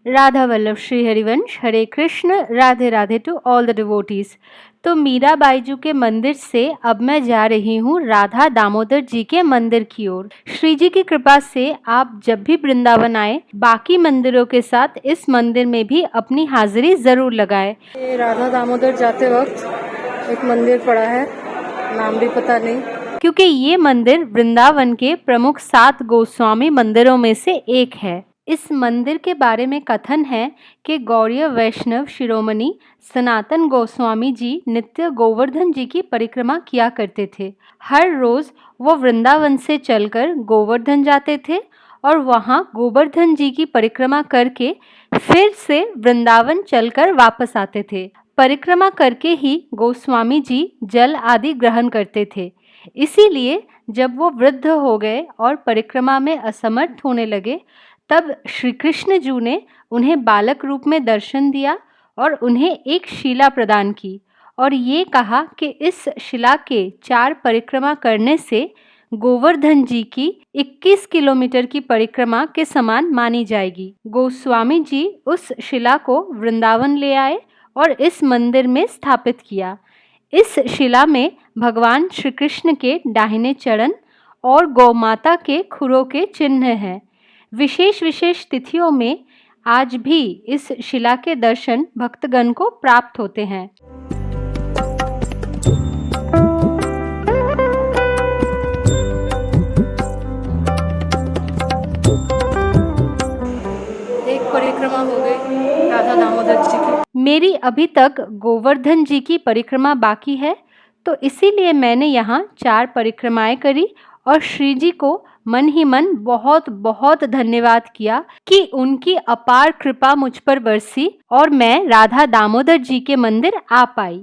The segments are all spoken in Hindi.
Radha Vallabh Shri Harivansh, Hare Krishna, Radhe Radhe to all the devotees. तो मीरा बाईजू के मंदिर से अब मैं जा रही हूँ राधा दामोदर जी के मंदिर की ओर। श्री जी की कृपा से आप जब भी वृंदावन आए, बाकी मंदिरों के साथ इस मंदिर में भी अपनी हाजिरी जरूर लगाएं। राधा दामोदर जाते वक्त एक मंदिर पड़ा है, नाम भी पता नहीं, क्योंकि ये मंदिर वृंदावन के प्रमुख 7 गोस्वामी मंदिरों में से एक है। इस मंदिर के बारे में कथन है कि गौड़ीय वैष्णव शिरोमणि सनातन गोस्वामी जी नित्य गोवर्धन जी की परिक्रमा किया करते थे। हर रोज वो वृंदावन से चलकर गोवर्धन जाते थे और वहाँ गोवर्धन जी की परिक्रमा करके फिर से वृंदावन चलकर वापस आते थे। परिक्रमा करके ही गोस्वामी जी जल आदि ग्रहण करते थे। इसीलिए जब वो वृद्ध हो गए और परिक्रमा में असमर्थ होने लगे, तब श्री कृष्ण जी ने उन्हें बालक रूप में दर्शन दिया और उन्हें एक शिला प्रदान की और ये कहा कि इस शिला के 4 परिक्रमा करने से गोवर्धन जी की 21 किलोमीटर की परिक्रमा के समान मानी जाएगी। गोस्वामी जी उस शिला को वृंदावन ले आए और इस मंदिर में स्थापित किया। इस शिला में भगवान श्री कृष्ण के दाहिने चरण और गौमाता के खुरों के चिन्ह हैं। विशेष तिथियों में आज भी इस शिला के दर्शन भक्तगण को प्राप्त होते हैं। एक परिक्रमा हो गई राधा दामोदर जी की। मेरी अभी तक गोवर्धन जी की परिक्रमा बाकी है, तो इसीलिए मैंने यहाँ 4 परिक्रमाएं करी और श्री जी को मन ही मन बहुत बहुत धन्यवाद किया कि उनकी अपार कृपा मुझ पर बरसी और मैं राधा दामोदर जी के मंदिर आ पाई।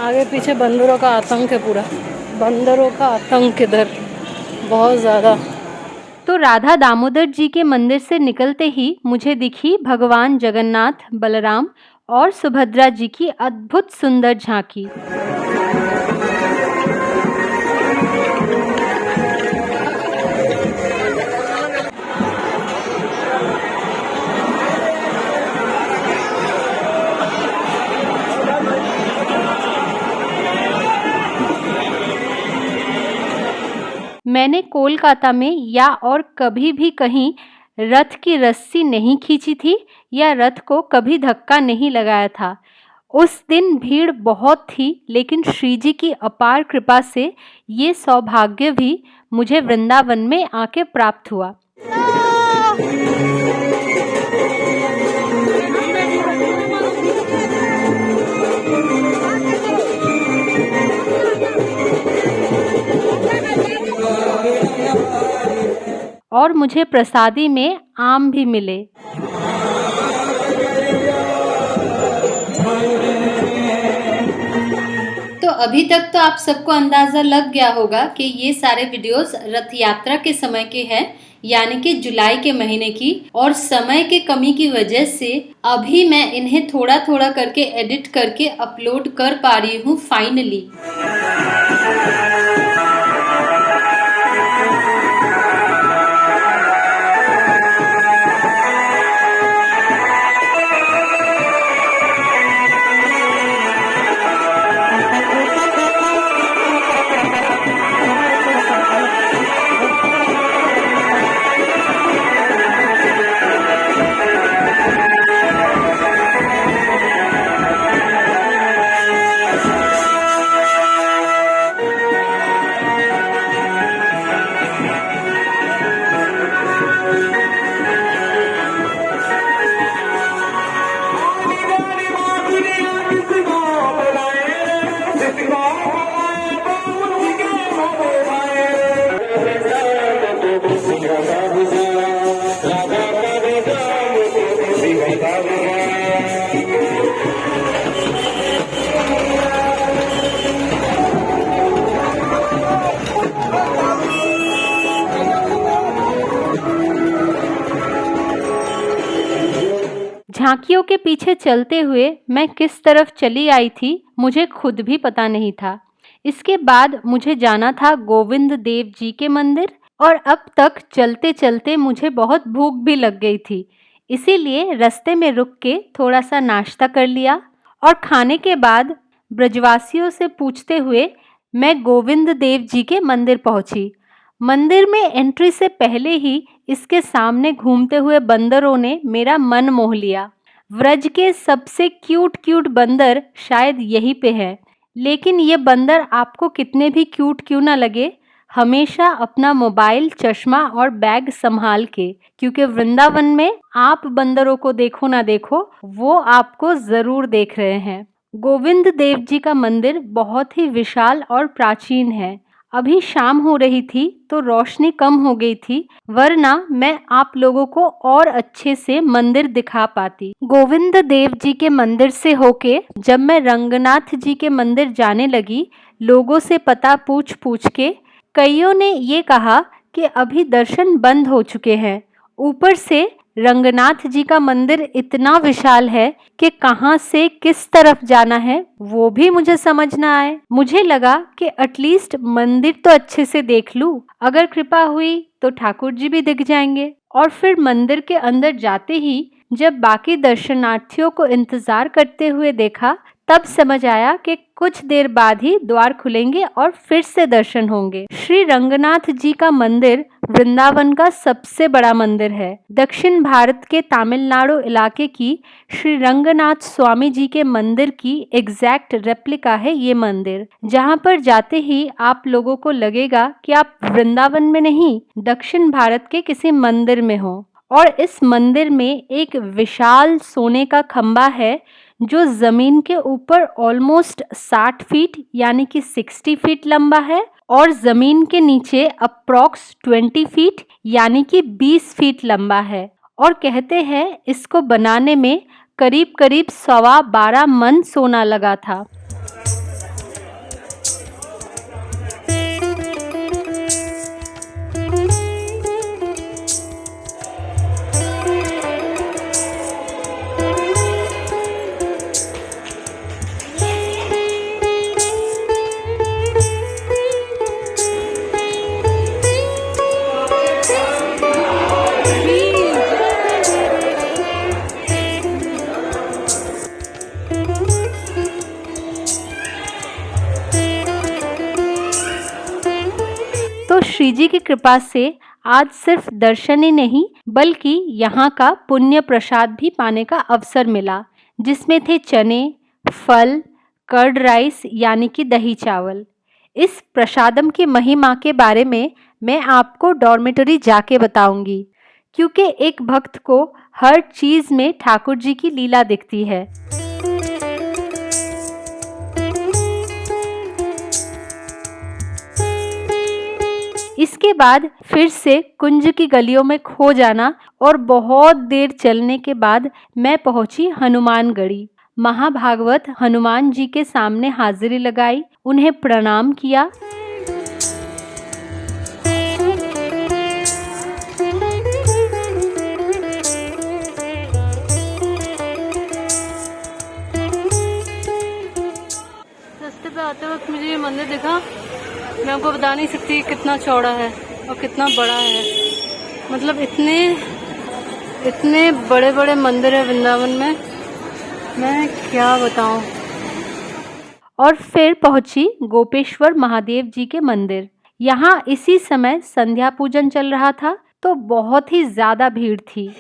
आगे पीछे बंदरों का आतंक है, पूरा बंदरों का आतंक इधर बहुत ज़्यादा। तो राधा दामोदर जी के मंदिर से निकलते ही मुझे दिखी भगवान जगन्नाथ, बलराम और सुभद्रा जी की अद्भुत सुंदर झांकी। मैंने कोलकाता में या और कभी भी कहीं रथ की रस्सी नहीं खींची थी या रथ को कभी धक्का नहीं लगाया था। उस दिन भीड़ बहुत थी, लेकिन श्री जी की अपार कृपा से ये सौभाग्य भी मुझे वृंदावन में आके प्राप्त हुआ। और मुझे प्रसादी में आम भी मिले। तो अभी तक तो आप सबको अंदाजा लग गया होगा कि ये सारे वीडियोस रथ यात्रा के समय के हैं, यानी कि जुलाई के महीने की, और समय के कमी की वजह से अभी मैं इन्हें थोड़ा थोड़ा करके एडिट करके अपलोड कर पा रही हूँ फाइनली। के पीछे चलते हुए मैं किस तरफ चली आई थी मुझे खुद भी पता नहीं था। इसके बाद मुझे जाना था गोविंद देव जी के मंदिर और अब तक चलते चलते मुझे बहुत भूख भी लग गई थी, इसीलिए रास्ते में रुक के थोड़ा सा नाश्ता कर लिया और खाने के बाद ब्रजवासियों से पूछते हुए मैं गोविंद देव जी के मंदिर पहुंची। मंदिर में एंट्री से पहले ही इसके सामने घूमते हुए बंदरों ने मेरा मन मोह लिया। व्रज के सबसे क्यूट क्यूट बंदर शायद यहीं पे है, लेकिन ये बंदर आपको कितने भी क्यूट क्यों ना लगे, हमेशा अपना मोबाइल, चश्मा और बैग संभाल के, क्योंकि वृंदावन में आप बंदरों को देखो ना देखो, वो आपको जरूर देख रहे हैं। गोविंद देव जी का मंदिर बहुत ही विशाल और प्राचीन है। अभी शाम हो रही थी तो रोशनी कम हो गई थी, वरना मैं आप लोगों को और अच्छे से मंदिर दिखा पाती। गोविंद देव जी के मंदिर से होके जब मैं रंगनाथ जी के मंदिर जाने लगी, लोगों से पता पूछ पूछ के कईयों ने ये कहा कि अभी दर्शन बंद हो चुके हैं। ऊपर से रंगनाथ जी का मंदिर इतना विशाल है कि कहाँ से किस तरफ जाना है वो भी मुझे समझ ना आए। मुझे लगा कि एटलीस्ट मंदिर तो अच्छे से देख लूं, अगर कृपा हुई तो ठाकुर जी भी दिख जाएंगे। और फिर मंदिर के अंदर जाते ही जब बाकी दर्शनार्थियों को इंतजार करते हुए देखा, तब समझ आया कि कुछ देर बाद ही द्वार खुलेंगे और फिर से दर्शन होंगे। श्री रंगनाथ जी का मंदिर वृंदावन का सबसे बड़ा मंदिर है। दक्षिण भारत के तमिलनाडु इलाके की श्री रंगनाथ स्वामी जी के मंदिर की एग्जैक्ट रेप्लिका है ये मंदिर, जहाँ पर जाते ही आप लोगों को लगेगा कि आप वृंदावन में नहीं, दक्षिण भारत के किसी मंदिर में हो। और इस मंदिर में एक विशाल सोने का खंबा है जो जमीन के ऊपर ऑलमोस्ट 60 फीट यानी कि 60 फीट लंबा है और जमीन के नीचे अप्रॉक्स 20 फीट यानी कि 20 फीट लंबा है। और कहते हैं इसको बनाने में करीब करीब 12.25 मन सोना लगा था। तो श्री जी की कृपा से आज सिर्फ दर्शन ही नहीं बल्कि यहाँ का पुण्य प्रसाद भी पाने का अवसर मिला, जिसमें थे चने, फल, कर्ड राइस यानी कि दही चावल। इस प्रसादम की महिमा के बारे में मैं आपको डॉर्मेटरी जाके बताऊंगी, क्योंकि एक भक्त को हर चीज में ठाकुर जी की लीला दिखती है। इसके बाद फिर से कुंज की गलियों में खो जाना और बहुत देर चलने के बाद मैं पहुंची हनुमानगढ़ी। महाभागवत हनुमान जी के सामने हाजिरी लगाई, उन्हें प्रणाम किया। रास्ते पे आते वक्त मुझे ये मंदिर दिखा, मैं आपको बता नहीं सकती कितना चौड़ा है और कितना बड़ा है। मतलब इतने बड़े बड़े मंदिर है वृंदावन में, मैं क्या बताऊं। और फिर पहुंची गोपेश्वर महादेव जी के मंदिर। यहाँ इसी समय संध्या पूजन चल रहा था, तो बहुत ही ज्यादा भीड़ थी।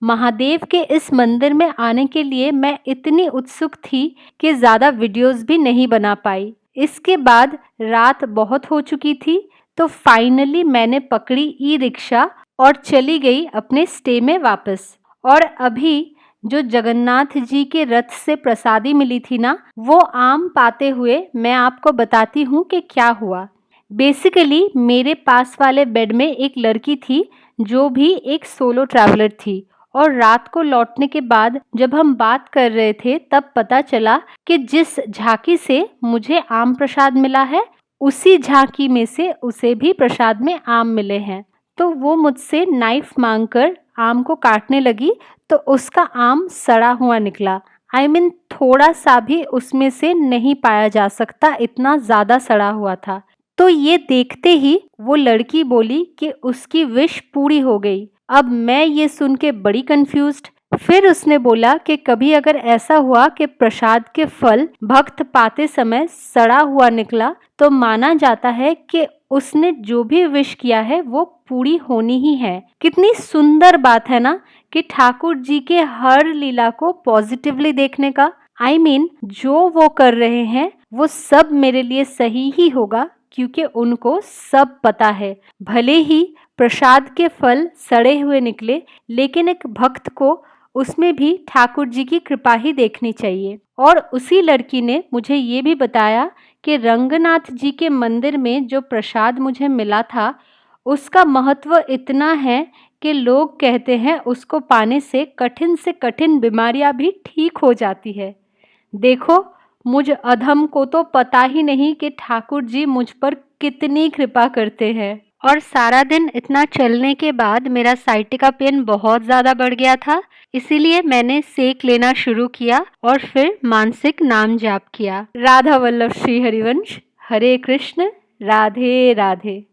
महादेव के इस मंदिर में आने के लिए मैं इतनी उत्सुक थी कि ज़्यादा वीडियोस भी नहीं बना पाई। इसके बाद रात बहुत हो चुकी थी, तो फाइनली मैंने पकड़ी ई रिक्शा और चली गई अपने स्टे में वापस। और अभी जो जगन्नाथ जी के रथ से प्रसादी मिली थी ना, वो आम पाते हुए मैं आपको बताती हूँ कि क्या हुआ। बेसिकली मेरे पास वाले बेड में एक लड़की थी जो भी एक सोलो ट्रैवलर थी और रात को लौटने के बाद जब हम बात कर रहे थे तब पता चला कि जिस झांकी से मुझे आम प्रसाद मिला है उसी झांकी में से उसे भी प्रसाद में आम मिले हैं। तो वो मुझसे नाइफ मांगकर आम को काटने लगी तो उसका आम सड़ा हुआ निकला। थोड़ा सा भी उसमें से नहीं पाया जा सकता, इतना ज़्यादा सड़ा हुआ था। तो ये देखते ही वो लड़की बोली कि उसकी विश पूरी हो गई। अब मैं ये सुन के बड़ी कंफ्यूज्ड। फिर उसने बोला कि कभी अगर ऐसा हुआ कि प्रसाद के फल भक्त पाते समय सड़ा हुआ निकला तो माना जाता है कि उसने जो भी विश किया है वो पूरी होनी ही है। कितनी सुंदर बात है ना कि ठाकुर जी के हर लीला को पॉजिटिवली देखने का। जो वो कर रहे हैं वो सब मेरे लिए सही ही होगा क्योंकि उनको सब पता है। भले ही प्रसाद के फल सड़े हुए निकले लेकिन एक भक्त को उसमें भी ठाकुर जी की कृपा ही देखनी चाहिए। और उसी लड़की ने मुझे ये भी बताया कि रंगनाथ जी के मंदिर में जो प्रसाद मुझे मिला था उसका महत्व इतना है कि लोग कहते हैं उसको पाने से कठिन बीमारियां भी ठीक हो जाती है। देखो, मुझ अधम को तो पता ही नहीं कि ठाकुर जी मुझ पर कितनी कृपा करते हैं। और सारा दिन इतना चलने के बाद मेरा साइटिका पेन बहुत ज़्यादा बढ़ गया था, इसीलिए मैंने सेक लेना शुरू किया और फिर मानसिक नाम जाप किया। राधा वल्लभ श्री हरिवंश। हरे कृष्ण, राधे राधे।